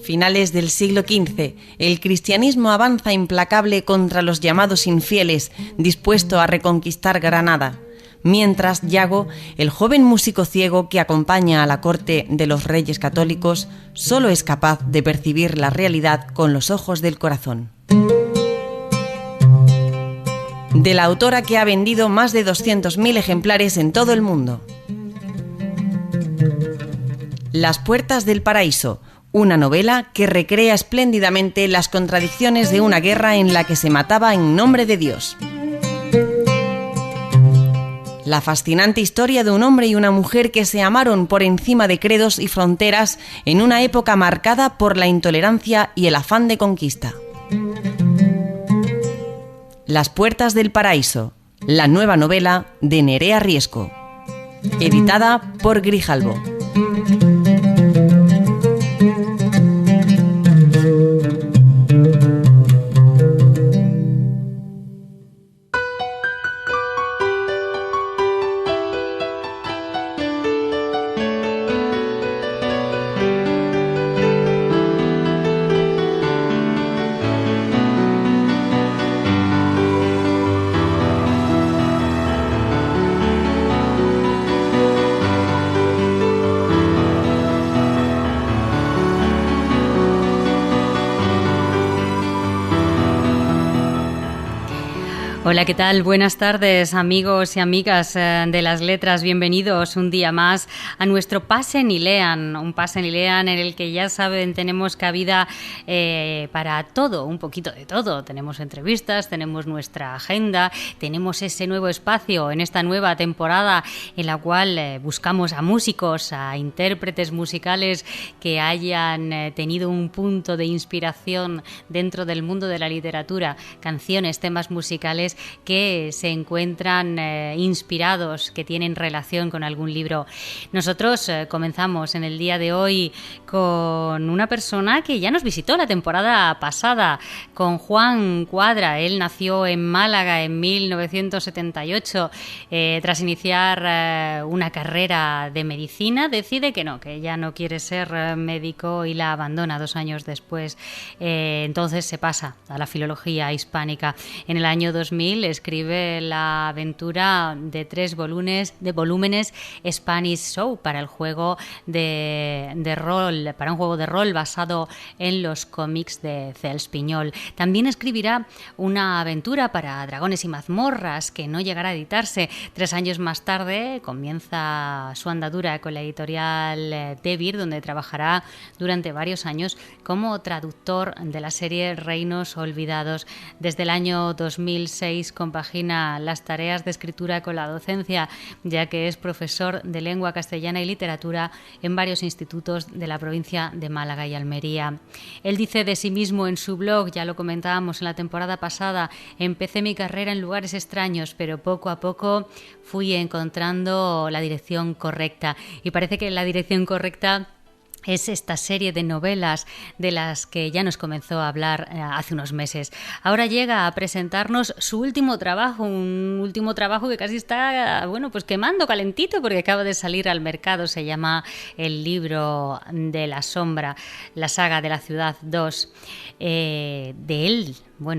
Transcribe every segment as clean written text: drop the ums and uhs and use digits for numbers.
Finales del siglo XV, el cristianismo avanza implacable contra los llamados infieles, dispuesto a reconquistar Granada. Mientras Yago, el joven músico ciego que acompaña a la corte de los reyes católicos, solo es capaz de percibir la realidad con los ojos del corazón. De la autora que ha vendido más de 200.000 ejemplares en todo el mundo. Las puertas del paraíso, una novela que recrea espléndidamente las contradicciones de una guerra en la que se mataba en nombre de Dios. La fascinante historia de un hombre y una mujer que se amaron por encima de credos y fronteras en una época marcada por la intolerancia y el afán de conquista. Las puertas del paraíso, la nueva novela de Nerea Riesco, editada por Grijalbo. Hola, ¿qué tal? Buenas tardes, amigos y amigas de las letras. Bienvenidos un día más a nuestro Pasen y Lean, un Pasen y Lean en el que ya saben tenemos cabida para todo, un poquito de todo. Tenemos entrevistas, tenemos nuestra agenda, tenemos ese nuevo espacio en esta nueva temporada en la cual buscamos a músicos, a intérpretes musicales que hayan tenido un punto de inspiración dentro del mundo de la literatura, canciones, temas musicales que se encuentran inspirados, que tienen relación con algún libro. Nosotros comenzamos en el día de hoy con una persona que ya nos visitó la temporada pasada, con Juan Cuadra. Él nació en Málaga en 1978. Tras iniciar una carrera de medicina, decide que ya no quiere ser médico y la abandona 2 años después. Entonces se pasa a la filología hispánica. En el año 2000 escribe la aventura de 3 volúmenes Spanish Show para el juego de rol, para un juego de rol basado en los cómics de Cels Piñol. También escribirá una aventura para Dragones y Mazmorras que no llegará a editarse. 3 años más tarde comienza su andadura con la editorial Debir, donde trabajará durante varios años como traductor de la serie Reinos Olvidados. Desde el año 2006 compagina las tareas de escritura con la docencia, ya que es profesor de lengua castellana y literatura en varios institutos de la provincia de Málaga y Almería. Él dice de sí mismo en su blog, ya lo comentábamos en la temporada pasada: empecé mi carrera en lugares extraños, pero poco a poco fui encontrando la dirección correcta. Y parece que la dirección correcta es esta serie de novelas de las que ya nos comenzó a hablar hace unos meses. Ahora llega a presentarnos su último trabajo, un último trabajo que casi está, pues quemando calentito porque acaba de salir al mercado. Se llama El libro de la sombra, la saga de la ciudad 2. De él,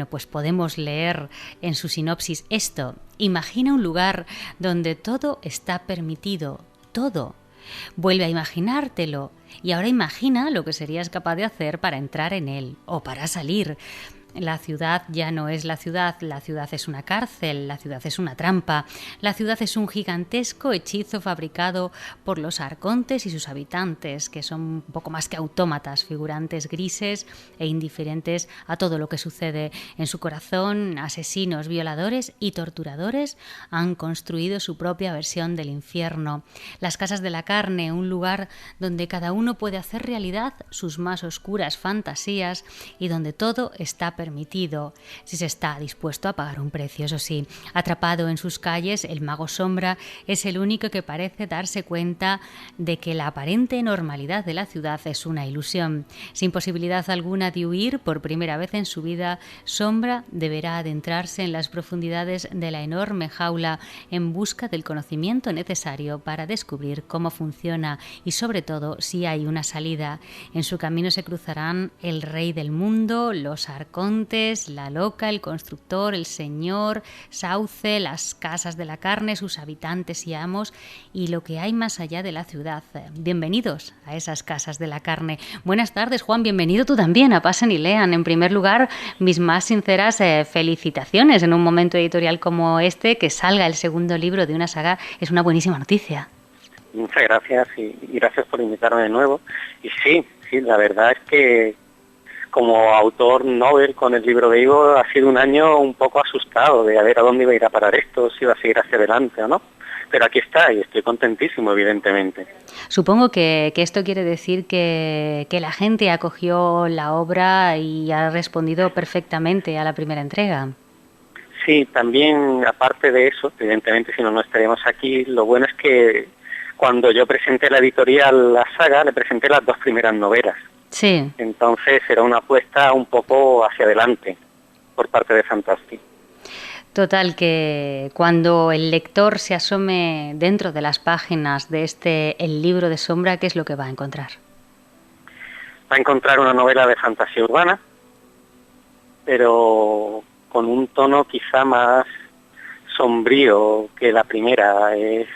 pues podemos leer en su sinopsis esto: imagina un lugar donde todo está permitido, todo. Vuelve a imaginártelo y ahora imagina lo que serías capaz de hacer para entrar en él o para salir. La ciudad ya no es la ciudad es una cárcel, la ciudad es una trampa, la ciudad es un gigantesco hechizo fabricado por los arcontes y sus habitantes, que son un poco más que autómatas, figurantes grises e indiferentes a todo lo que sucede en su corazón. Asesinos, violadores y torturadores han construido su propia versión del infierno. Las casas de la carne, un lugar donde cada uno puede hacer realidad sus más oscuras fantasías y donde todo está permitido permitido, si se está dispuesto a pagar un precio, eso sí. Atrapado en sus calles, el mago sombra es el único que parece darse cuenta de que la aparente normalidad de la ciudad es una ilusión. Sin posibilidad alguna de huir, por primera vez en su vida, Sombra deberá adentrarse en las profundidades de la enorme jaula en busca del conocimiento necesario para descubrir cómo funciona y, sobre todo, si hay una salida. En su camino se cruzarán el rey del mundo, los arcontes, la loca, el constructor, el señor, Sauce, las casas de la carne, sus habitantes y amos y lo que hay más allá de la ciudad. Bienvenidos a esas casas de la carne. Buenas tardes, Juan, bienvenido tú también a Pasen y Lean. En primer lugar, mis más sinceras felicitaciones en un momento editorial como este, que salga el segundo libro de una saga, es una buenísima noticia. Muchas gracias y gracias por invitarme de nuevo. Y sí, la verdad es que como autor novel con el libro de Ivo ha sido un año un poco asustado de a ver a dónde iba a ir a parar esto, si iba a seguir hacia adelante o no. Pero aquí está y estoy contentísimo, evidentemente. Supongo que esto quiere decir que la gente acogió la obra y ha respondido perfectamente a la primera entrega. Sí, también aparte de eso, evidentemente si no, no estaríamos aquí, lo bueno es que cuando yo presenté la editorial La Saga, le presenté las 2 primeras novelas. Sí. Entonces era una apuesta un poco hacia adelante por parte de Fantastic. Total, que cuando el lector se asome dentro de las páginas de El libro de Sombra, ¿qué es lo que va a encontrar? Va a encontrar una novela de fantasía urbana, pero con un tono quizá más sombrío que la primera. Es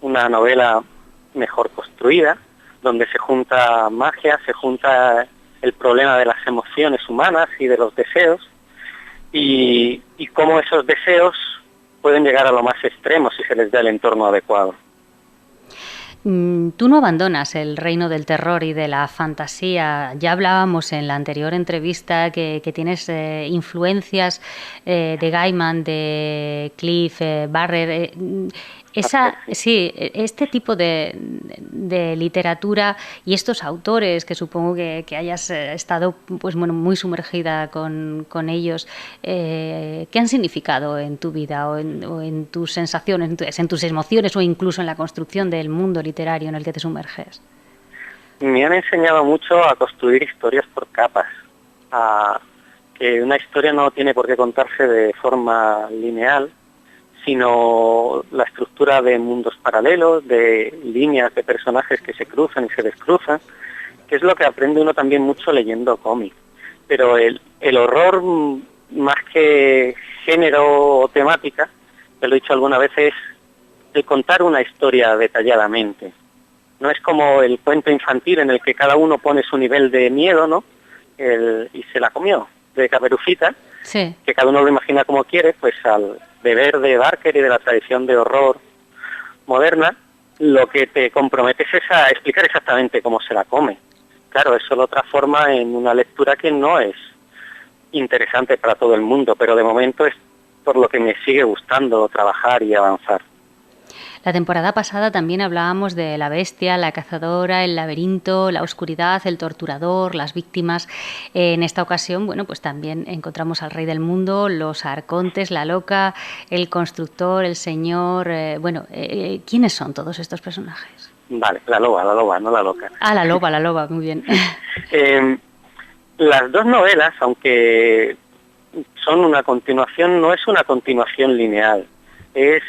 una novela mejor construida, donde se junta magia, se junta el problema de las emociones humanas y de los deseos, y cómo esos deseos pueden llegar a lo más extremo si se les da el entorno adecuado. Tú no abandonas el reino del terror y de la fantasía. Ya hablábamos en la anterior entrevista que tienes influencias de Gaiman, de Cliff Barrer. Este tipo de literatura y estos autores que supongo que hayas estado muy sumergida con ellos, ¿qué han significado en tu vida o en tus sensaciones, en tus emociones o incluso en la construcción del mundo literario en el que te sumerges? Me han enseñado mucho a construir historias por capas, a que una historia no tiene por qué contarse de forma lineal, sino la estructura de mundos paralelos, de líneas de personajes que se cruzan y se descruzan, que es lo que aprende uno también mucho leyendo cómics. Pero el horror, más que género o temática, te lo he dicho alguna vez, es el contar una historia detalladamente. No es como el cuento infantil en el que cada uno pone su nivel de miedo, ¿no? Y se la comió, de Caperucita, sí. Que cada uno lo imagina como quiere, pues al beber de Barker y de la tradición de horror moderna, lo que te comprometes es a explicar exactamente cómo se la come. Claro, eso lo transforma en una lectura que no es interesante para todo el mundo, pero de momento es por lo que me sigue gustando trabajar y avanzar. La temporada pasada también hablábamos de la bestia, la cazadora, el laberinto, la oscuridad, el torturador, las víctimas. En esta ocasión, pues también encontramos al rey del mundo, los arcontes, la loca, el constructor, el señor. ¿Quiénes son todos estos personajes? Vale, la loba, no la loca. Ah, la loba, muy bien. Las 2 novelas, aunque son una continuación, no es una continuación lineal. Es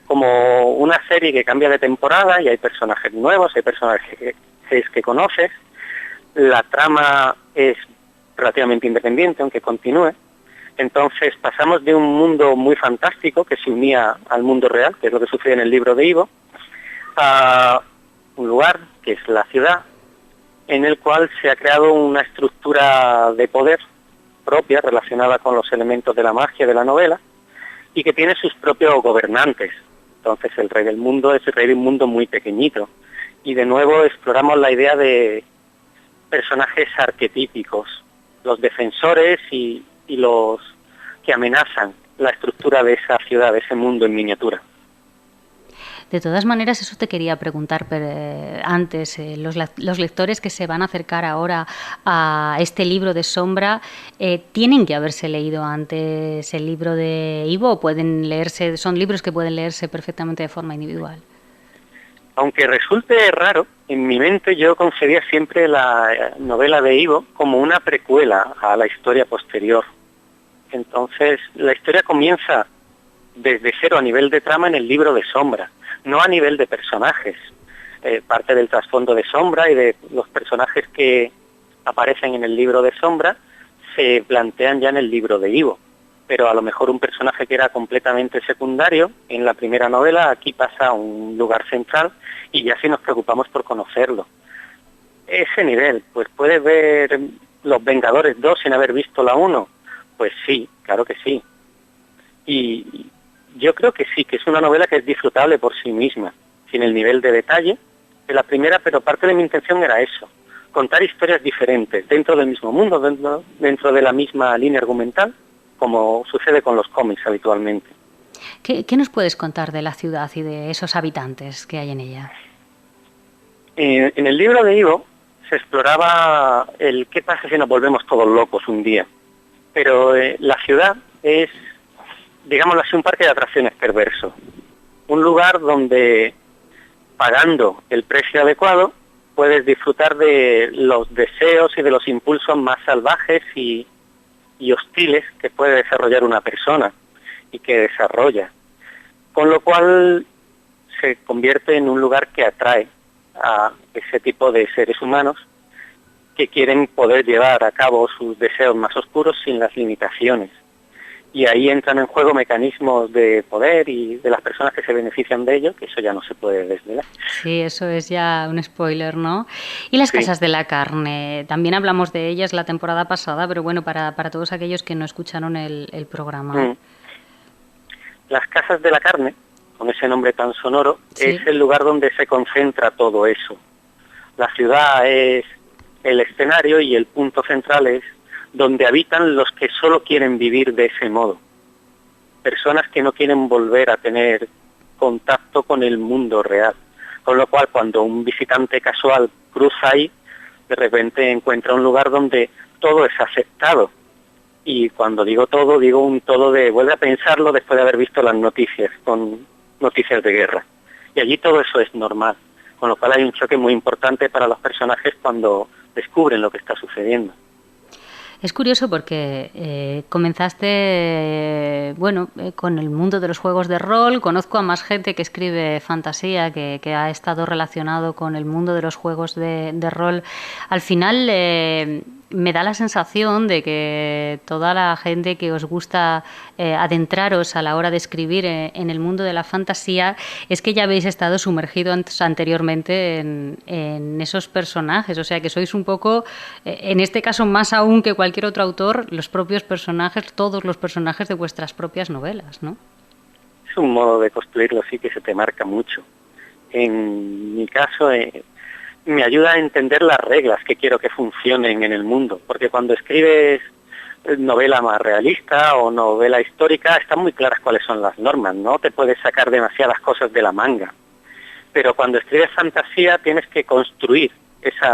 como una serie que cambia de temporada y hay personajes nuevos, hay personajes que conoces. La trama es relativamente independiente, aunque continúe. Entonces pasamos de un mundo muy fantástico que se unía al mundo real, que es lo que sucede en el libro de Ivo, a un lugar, que es la ciudad, en el cual se ha creado una estructura de poder propia relacionada con los elementos de la magia de la novela, y que tiene sus propios gobernantes. Entonces el rey del mundo es el rey de un mundo muy pequeñito. Y de nuevo exploramos la idea de personajes arquetípicos, los defensores y los que amenazan la estructura de esa ciudad, de ese mundo en miniatura. De todas maneras, eso te quería preguntar antes. Los lectores que se van a acercar ahora a este libro de Sombra, ¿tienen que haberse leído antes el libro de Ivo o pueden leerse, son libros que pueden leerse perfectamente de forma individual? Aunque resulte raro, en mi mente yo concebía siempre la novela de Ivo como una precuela a la historia posterior. Entonces, la historia comienza desde cero a nivel de trama en el libro de Sombra, no a nivel de personajes. Parte del trasfondo de Sombra y de los personajes que aparecen en el libro de Sombra se plantean ya en el libro de Ivo. Pero a lo mejor un personaje que era completamente secundario en la primera novela, aquí pasa a un lugar central y ya sí nos preocupamos por conocerlo. Ese nivel, pues puedes ver Los Vengadores 2 sin haber visto la 1, pues sí, claro que sí. Y yo creo que sí, que es una novela que es disfrutable por sí misma, sin el nivel de detalle de la primera, pero parte de mi intención era eso, contar historias diferentes dentro del mismo mundo, dentro de la misma línea argumental, como sucede con los cómics habitualmente. ¿Qué nos puedes contar de la ciudad y de esos habitantes que hay en ella? En el libro de Ivo se exploraba el qué pasa si nos volvemos todos locos un día. Pero la ciudad es, digámoslo así, un parque de atracciones perverso. Un lugar donde, pagando el precio adecuado, puedes disfrutar de los deseos y de los impulsos más salvajes y hostiles que puede desarrollar una persona y que desarrolla. Con lo cual se convierte en un lugar que atrae a ese tipo de seres humanos que quieren poder llevar a cabo sus deseos más oscuros sin las limitaciones. Y ahí entran en juego mecanismos de poder y de las personas que se benefician de ello, que eso ya no se puede desvelar. Sí, eso es ya un spoiler, ¿no? Y las casas de la carne, también hablamos de ellas la temporada pasada, pero bueno, para todos aquellos que no escucharon el programa. Las casas de la carne, con ese nombre tan sonoro, es el lugar donde se concentra todo eso. La ciudad es el escenario y el punto central es donde habitan los que solo quieren vivir de ese modo. Personas que no quieren volver a tener contacto con el mundo real. Con lo cual, cuando un visitante casual cruza ahí, de repente encuentra un lugar donde todo es aceptado. Y cuando digo todo, digo un todo de vuelve a pensarlo después de haber visto las noticias, con noticias de guerra. Y allí todo eso es normal. Con lo cual hay un choque muy importante para los personajes cuando descubren lo que está sucediendo. Es curioso porque comenzaste con el mundo de los juegos de rol. Conozco a más gente que escribe fantasía, que ha estado relacionado con el mundo de los juegos de rol. Al final me da la sensación de que toda la gente que os gusta adentraros a la hora de escribir en el mundo de la fantasía es que ya habéis estado sumergidos anteriormente en esos personajes. O sea que sois un poco, en este caso más aún que cualquier otro autor, los propios personajes, todos los personajes de vuestras propias novelas, ¿no? Es un modo de construirlo, sí, que se te marca mucho. En mi caso, me ayuda a entender las reglas que quiero que funcionen en el mundo, porque cuando escribes novela más realista o novela histórica, están muy claras cuáles son las normas, no te puedes sacar demasiadas cosas de la manga. Pero cuando escribes fantasía tienes que construir ese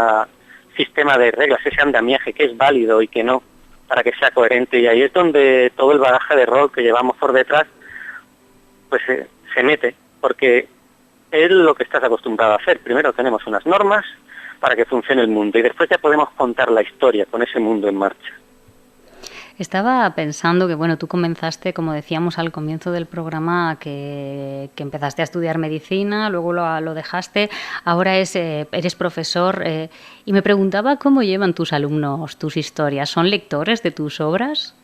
sistema de reglas, ese andamiaje que es válido y que no, para que sea coherente, y ahí es donde todo el bagaje de rol que llevamos por detrás pues se mete, porque es lo que estás acostumbrado a hacer. Primero tenemos unas normas para que funcione el mundo y después ya podemos contar la historia con ese mundo en marcha. Estaba pensando que, bueno, tú comenzaste, como decíamos al comienzo del programa, que empezaste a estudiar medicina, luego lo dejaste, ahora eres profesor, y me preguntaba cómo llevan tus alumnos tus historias. ¿Son lectores de tus obras?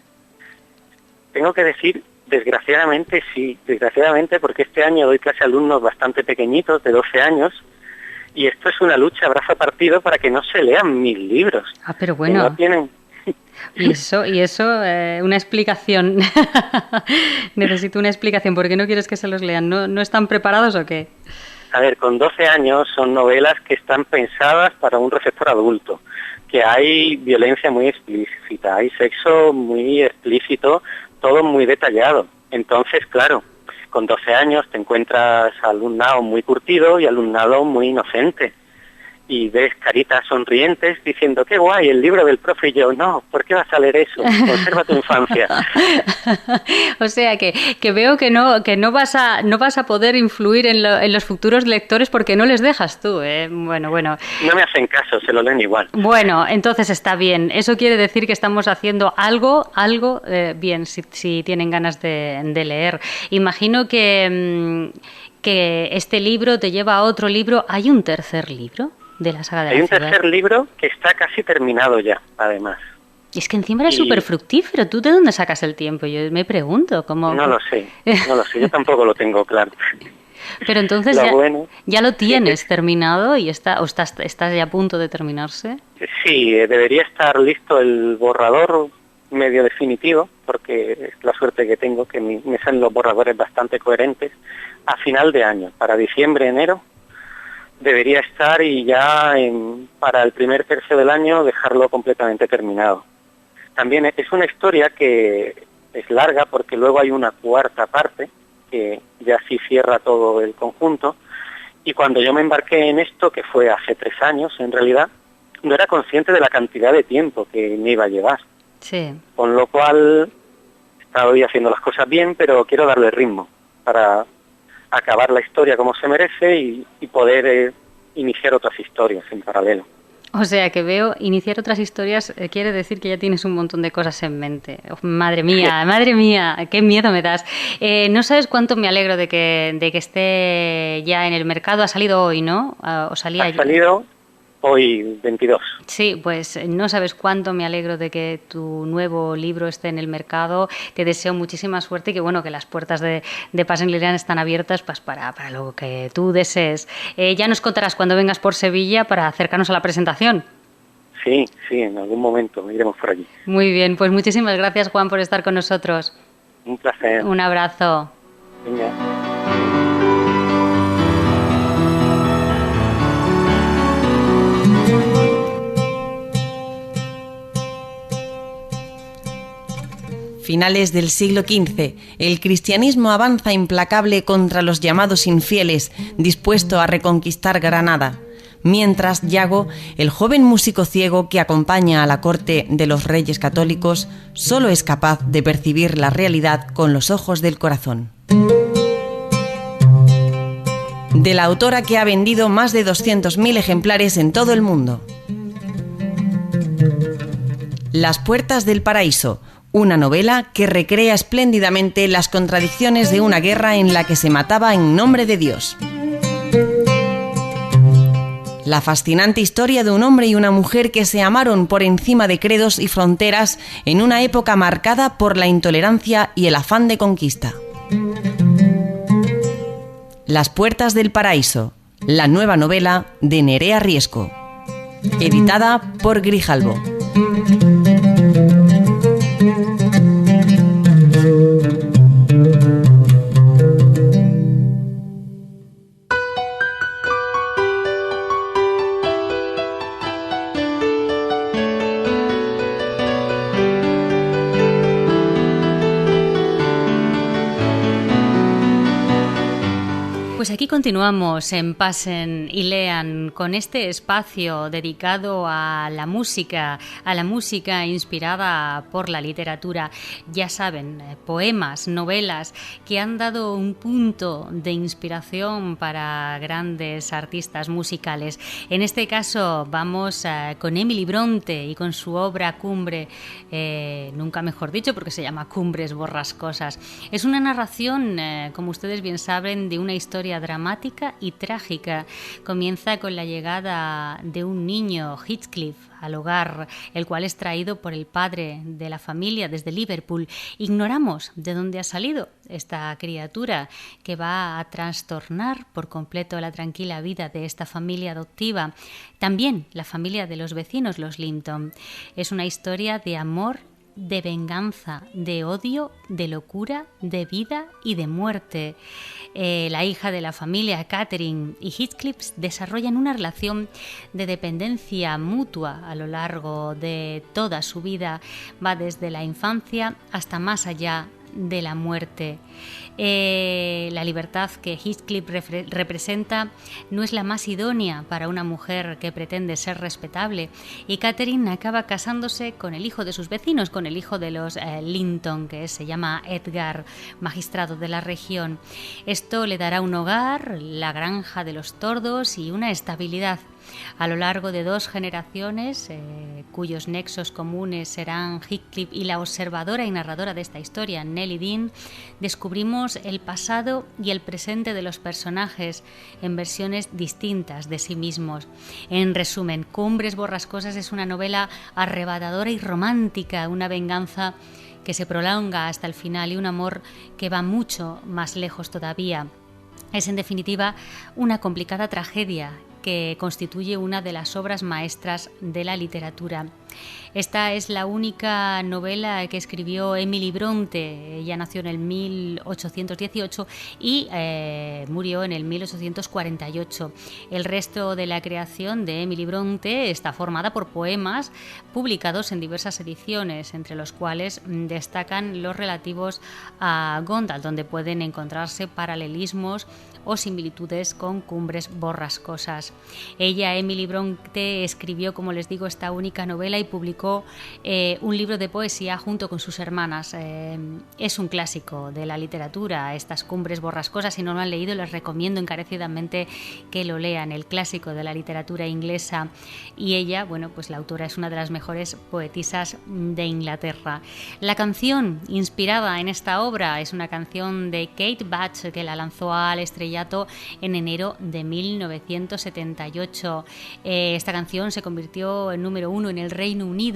Tengo que decir, desgraciadamente sí, desgraciadamente, porque este año doy clase a alumnos bastante pequeñitos, de 12 años, y esto es una lucha a brazo partido para que no se lean mis libros. Ah, pero bueno. No tienen... Y eso, una explicación. Necesito una explicación. ¿Por qué no quieres que se los lean? ¿No están preparados o qué? A ver, con 12 años son novelas que están pensadas para un receptor adulto, que hay violencia muy explícita, hay sexo muy explícito, todo muy detallado. Entonces, claro, con 12 años te encuentras alumnado muy curtido y alumnado muy inocente. Y ves caritas sonrientes diciendo, qué guay, el libro del profe. Y yo, no, ¿por qué vas a leer eso? Conserva tu infancia. O sea, que veo que no vas a poder influir en los futuros lectores porque no les dejas tú, ¿eh? Bueno. No me hacen caso, se lo leen igual. Bueno, entonces está bien. Eso quiere decir que estamos haciendo algo bien, si tienen ganas de leer. Imagino que este libro te lleva a otro libro. ¿Hay un tercer libro de la saga de la ciudad? Hay un tercer libro que está casi terminado ya, además. Y es que encima eres súper fructífero. ¿Tú de dónde sacas el tiempo? Yo me pregunto. ¿cómo? No lo sé. Yo tampoco lo tengo claro. Pero entonces ya lo tienes terminado y estás ya a punto de terminarse. Sí, debería estar listo el borrador medio definitivo, porque es la suerte que tengo, que me salen los borradores bastante coherentes, a final de año, para diciembre, enero, debería estar y ya para el primer tercio del año dejarlo completamente terminado. También es una historia que es larga porque luego hay una cuarta parte que ya sí cierra todo el conjunto, y cuando yo me embarqué en esto, que fue hace 3 años en realidad, no era consciente de la cantidad de tiempo que me iba a llevar. Sí. Con lo cual estoy haciendo las cosas bien, pero quiero darle ritmo para acabar la historia como se merece y poder iniciar otras historias en paralelo. O sea, que veo, iniciar otras historias quiere decir que ya tienes un montón de cosas en mente. Oh, madre mía, qué miedo me das. No sabes cuánto me alegro de que esté ya en el mercado. Ha salido hoy, ¿no? ¿O salía ayer? Ha salido hoy, 22. Sí, pues no sabes cuánto me alegro de que tu nuevo libro esté en el mercado. Te deseo muchísima suerte y que las puertas de Pasen Ilean están abiertas pues, para lo que tú desees. Ya nos contarás cuando vengas por Sevilla para acercarnos a la presentación. Sí, en algún momento iremos por allí. Muy bien, pues muchísimas gracias, Juan, por estar con nosotros. Un placer. Un abrazo. Venga. Finales del siglo XV, el cristianismo avanza implacable contra los llamados infieles, dispuesto a reconquistar Granada. Mientras Yago, el joven músico ciego que acompaña a la corte de los reyes católicos, solo es capaz de percibir la realidad con los ojos del corazón. De la autora que ha vendido más de 200.000 ejemplares en todo el mundo. Las puertas del paraíso, una novela que recrea espléndidamente las contradicciones de una guerra en la que se mataba en nombre de Dios. La fascinante historia de un hombre y una mujer que se amaron por encima de credos y fronteras en una época marcada por la intolerancia y el afán de conquista. Las puertas del paraíso, la nueva novela de Nerea Riesco, editada por Grijalbo. Pues aquí continuamos en Pasen y Lean con este espacio dedicado a la música inspirada por la literatura. Ya saben, poemas, novelas que han dado un punto de inspiración para grandes artistas musicales. En este caso vamos con Emily Bronte y con su obra Cumbre, nunca mejor dicho porque se llama Cumbres borrascosas. Es una narración, como ustedes bien saben, de una historia dramática y trágica. Comienza con la llegada de un niño, Heathcliff, al hogar, el cual es traído por el padre de la familia desde Liverpool. Ignoramos de dónde ha salido esta criatura que va a trastornar por completo la tranquila vida de esta familia adoptiva. También la familia de los vecinos, los Linton. Es una historia de amor, de venganza, de odio, de locura, de vida y de muerte. La hija de la familia, Catherine, y Heathcliff desarrollan una relación de dependencia mutua a lo largo de toda su vida. Va desde la infancia hasta más allá de la muerte. La libertad que Heathcliff representa no es la más idónea para una mujer que pretende ser respetable, y Catherine acaba casándose con el hijo de sus vecinos, con el hijo de los Linton, que se llama Edgar, magistrado de la región. Esto le dará un hogar, la granja de los tordos y una estabilidad. A lo largo de 2 generaciones, cuyos nexos comunes serán Heathcliff y la observadora y narradora de esta historia, Nellie Dean, descubrimos el pasado y el presente de los personajes en versiones distintas de sí mismos. En resumen, Cumbres Borrascosas es una novela arrebatadora y romántica, una venganza que se prolonga hasta el final y un amor que va mucho más lejos todavía. Es en definitiva una complicada tragedia que constituye una de las obras maestras de la literatura. Esta es la única novela que escribió Emily Bronte. Ella nació en el 1818 y murió en el 1848. El resto de la creación de Emily Bronte está formada por poemas publicados en diversas ediciones, entre los cuales destacan los relativos a Gondal, donde pueden encontrarse paralelismos o similitudes con Cumbres Borrascosas. Ella, Emily Bronte, escribió, como les digo, esta única novela y publicó un libro de poesía junto con sus hermanas. Es un clásico de la literatura, estas Cumbres Borrascosas. Si no lo han leído, les recomiendo encarecidamente que lo lean, el clásico de la literatura inglesa. Y ella, bueno, pues la autora es una de las mejores poetisas de Inglaterra. La canción inspirada en esta obra es una canción de Kate Batch, que la lanzó al estrellato en enero de 1978. Esta canción se convirtió en número 1 en el Reino Unido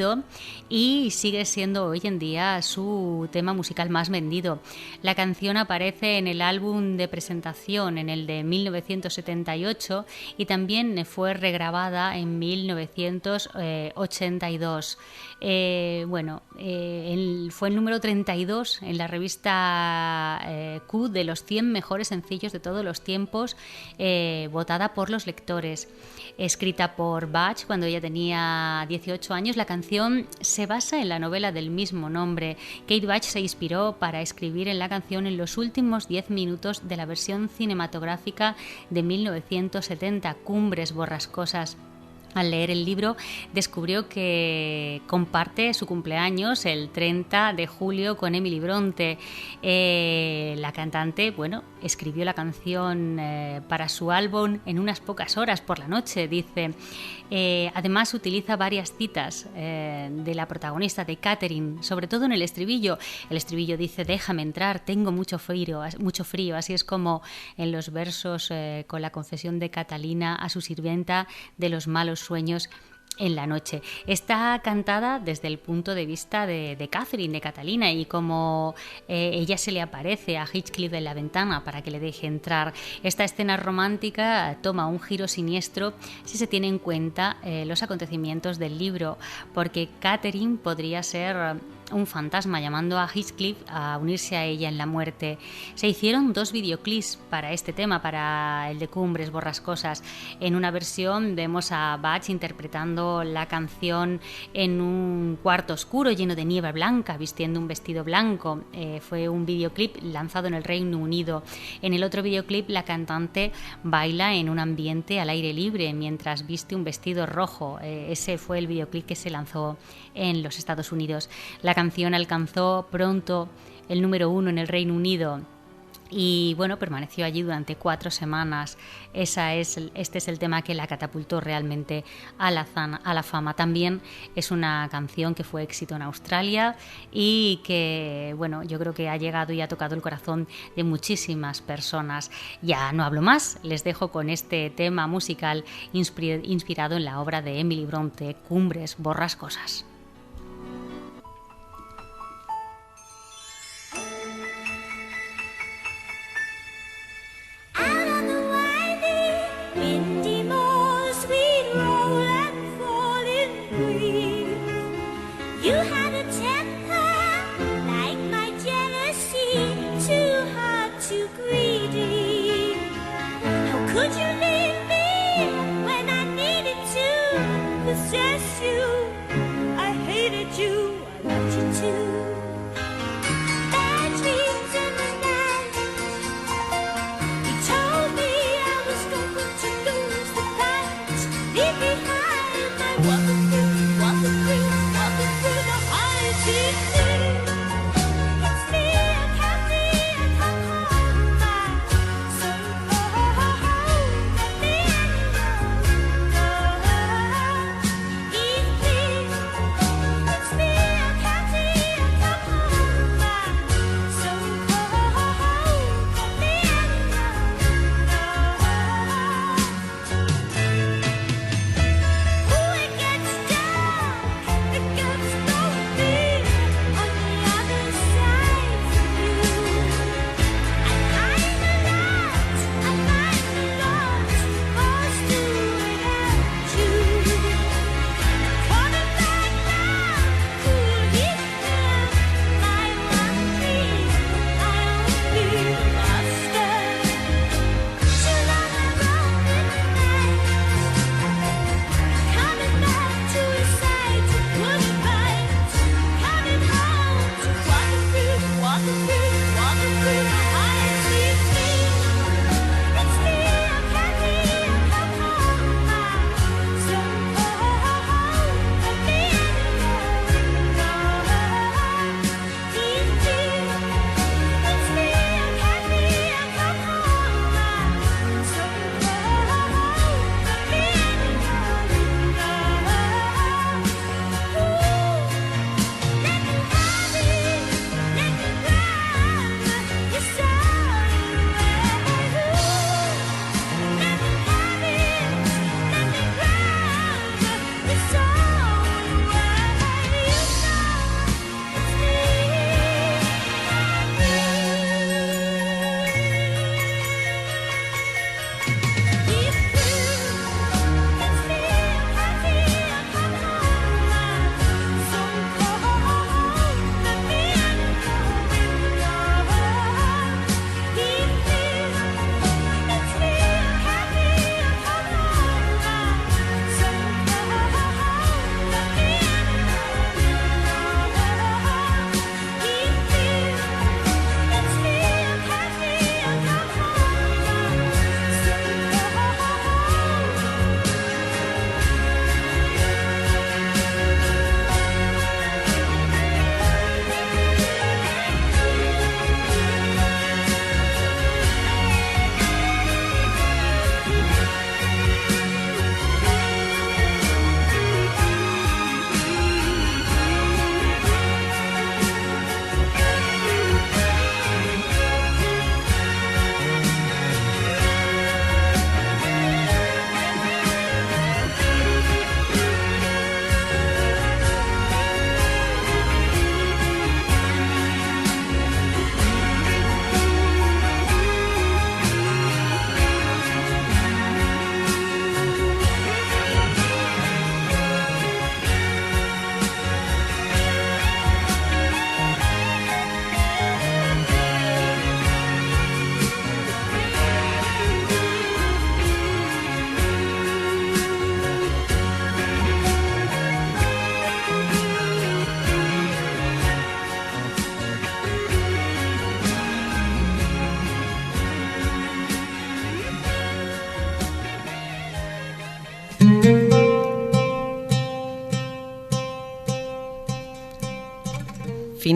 y sigue siendo hoy en día su tema musical más vendido. La canción aparece en el álbum de presentación, en el de 1978, y también fue regrabada en 1982. Fue el número 32 en la revista Q de los 100 mejores sencillos de todos los tiempos, votada por los lectores. Escrita por Batch cuando ella tenía 18 años, la canción se basa en la novela del mismo nombre. Kate Batch se inspiró para escribir en la canción en los últimos 10 minutos de la versión cinematográfica de 1970, Cumbres Borrascosas. Al leer el libro descubrió que comparte su cumpleaños el 30 de julio con Emily Bronte. La cantante, escribió la canción para su álbum en unas pocas horas por la noche, dice. Además utiliza varias citas de la protagonista, de Catherine, sobre todo en el estribillo. El estribillo dice: déjame entrar, tengo mucho frío. Así es como en los versos con la confesión de Catalina a su sirvienta de los malos sueños en la noche. Está cantada desde el punto de vista de Catherine, de Catalina, y como ella se le aparece a Heathcliff en la ventana para que le deje entrar. Esta escena romántica toma un giro siniestro si se tiene en cuenta los acontecimientos del libro, porque Catherine podría ser un fantasma llamando a Heathcliff a unirse a ella en la muerte. Se hicieron 2 videoclips para este tema, para el de Cumbres Borrascosas. En una versión vemos a Batch interpretando la canción en un cuarto oscuro lleno de nieve blanca, vistiendo un vestido blanco. Fue un videoclip lanzado en el Reino Unido. En el otro videoclip la cantante baila en un ambiente al aire libre mientras viste un vestido rojo. Ese fue el videoclip que se lanzó en los Estados Unidos. La canción alcanzó pronto el número 1 en el Reino Unido y permaneció allí durante 4 semanas. Este es el tema que la catapultó realmente a la fama. También es una canción que fue éxito en Australia y que yo creo que ha llegado y ha tocado el corazón de muchísimas personas. Ya no hablo más, les dejo con este tema musical inspirado en la obra de Emily Bronte, Cumbres Borrascosas. Possess you, I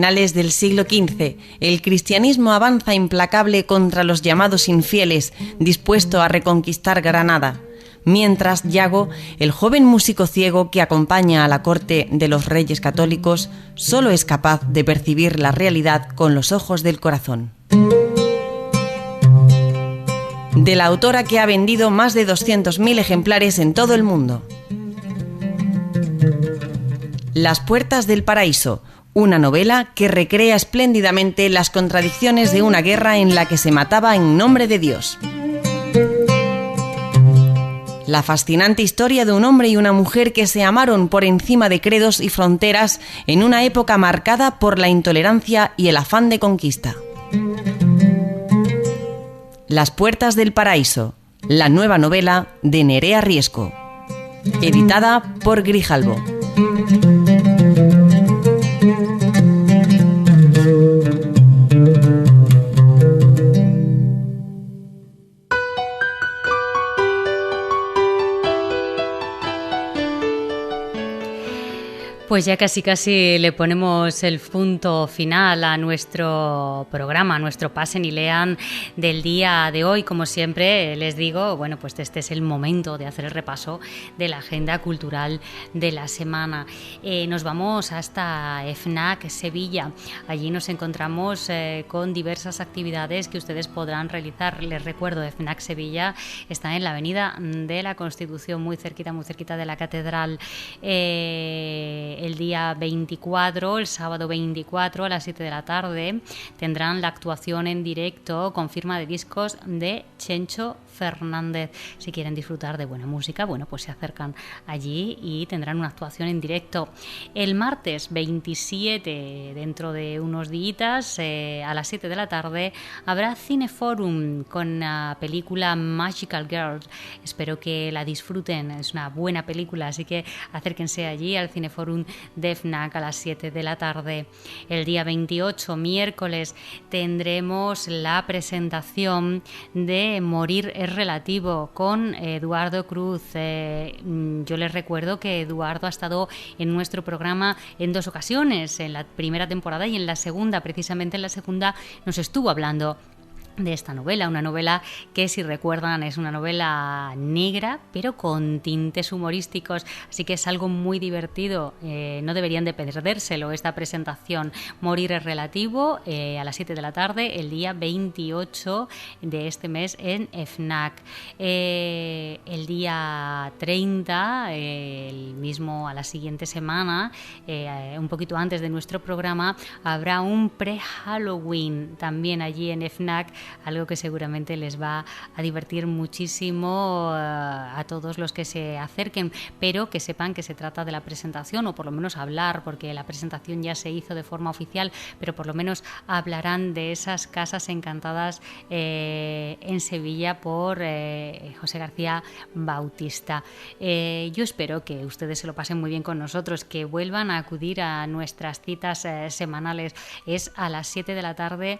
finales del siglo XV, el cristianismo avanza implacable contra los llamados infieles, dispuesto a reconquistar Granada. Mientras Yago, el joven músico ciego que acompaña a la corte de los reyes católicos, solo es capaz de percibir la realidad con los ojos del corazón. De la autora que ha vendido más de 200.000 ejemplares en todo el mundo. Las puertas del paraíso, una novela que recrea espléndidamente las contradicciones de una guerra en la que se mataba en nombre de Dios. La fascinante historia de un hombre y una mujer que se amaron por encima de credos y fronteras en una época marcada por la intolerancia y el afán de conquista. Las puertas del paraíso, la nueva novela de Nerea Riesco, editada por Grijalbo. Pues ya casi le ponemos el punto final a nuestro programa, a nuestro Pasen y Lean del día de hoy. Como siempre les digo, bueno, pues este es el momento de hacer el repaso de la agenda cultural de la semana. Nos vamos hasta FNAC Sevilla. Allí nos encontramos con diversas actividades que ustedes podrán realizar. Les recuerdo, FNAC Sevilla está en la Avenida de la Constitución, muy cerquita de la Catedral. El día 24, el sábado 24 a las 7 de la tarde, tendrán la actuación en directo con firma de discos de Chencho Fernández. Si quieren disfrutar de buena música, bueno, pues se acercan allí y tendrán una actuación en directo. El martes 27, dentro de unos días, a las 7 de la tarde, habrá Cineforum con la película Magical Girl. Espero que la disfruten, es una buena película, así que acérquense allí al Cineforum de FNAC a las 7 de la tarde. El día 28, miércoles, tendremos la presentación de Morir es relativo con Eduardo Cruz. Yo les recuerdo que Eduardo ha estado en nuestro programa en 2 ocasiones, en la primera temporada y en la segunda. Precisamente en la segunda nos estuvo hablando de esta novela, una novela que, si recuerdan, es una novela negra pero con tintes humorísticos, así que es algo muy divertido. No deberían de perdérselo, esta presentación. Morir es relativo, a las 7 de la tarde el día 28 de este mes en FNAC. El día 30, el mismo a la siguiente semana, un poquito antes de nuestro programa, habrá un pre-Halloween también allí en FNAC, algo que seguramente les va a divertir muchísimo a todos los que se acerquen, pero que sepan que se trata de la presentación, o por lo menos hablar, porque la presentación ya se hizo de forma oficial, pero por lo menos hablarán de esas casas encantadas en Sevilla por José García Bautista. Yo espero que ustedes se lo pasen muy bien con nosotros, que vuelvan a acudir a nuestras citas semanales. Es a las 7 de la tarde,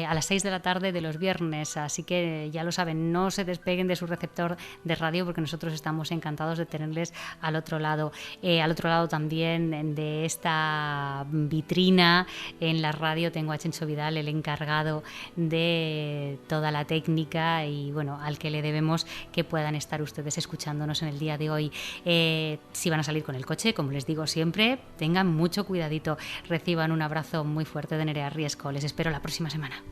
a las 6 de la tarde de los viernes, así que ya lo saben, no se despeguen de su receptor de radio, porque nosotros estamos encantados de tenerles al otro lado también de esta vitrina en la radio. Tengo a Chencho Vidal, el encargado de toda la técnica, y bueno, al que le debemos que puedan estar ustedes escuchándonos en el día de hoy. Si van a salir con el coche, como les digo siempre, tengan mucho cuidadito. Reciban un abrazo muy fuerte de Nerea Riesco. Les espero la próxima semana.